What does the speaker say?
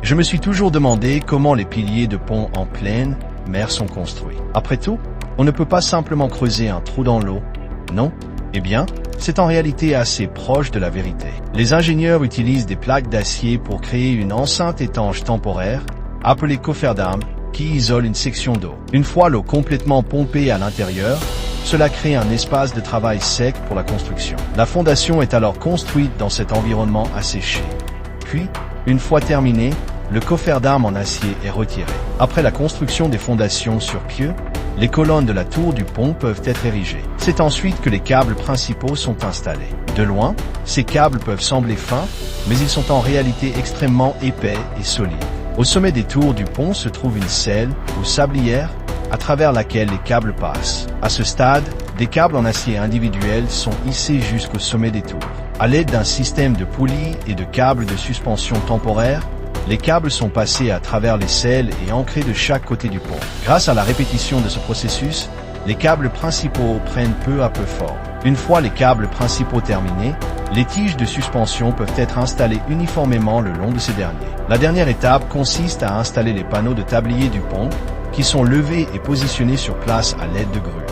Je me suis toujours demandé comment les piliers de pont en pleine mer sont construits. Après tout, on ne peut pas simplement creuser un trou dans l'eau, non? Eh bien, c'est en réalité assez proche de la vérité. Les ingénieurs utilisent des plaques d'acier pour créer une enceinte étanche temporaire, appelée coffre-d'armes, qui isole une section d'eau. Une fois l'eau complètement pompée à l'intérieur, cela crée un espace de travail sec pour la construction. La fondation est alors construite dans cet environnement asséché. Puis, une fois terminé, le coffre-d'armes en acier est retiré. Après la construction des fondations sur pieux, les colonnes de la tour du pont peuvent être érigées. C'est ensuite que les câbles principaux sont installés. De loin, ces câbles peuvent sembler fins, mais ils sont en réalité extrêmement épais et solides. Au sommet des tours du pont se trouve une selle ou sablière à travers laquelle les câbles passent. À ce stade, des câbles en acier individuels sont hissés jusqu'au sommet des tours. À l'aide d'un système de poulies et de câbles de suspension temporaire, les câbles sont passés à travers les selles et ancrés de chaque côté du pont. Grâce à la répétition de ce processus, les câbles principaux prennent peu à peu forme. Une fois les câbles principaux terminés, les tiges de suspension peuvent être installées uniformément le long de ces derniers. La dernière étape consiste à installer les panneaux de tablier du pont, qui sont levés et positionnés sur place à l'aide de grues.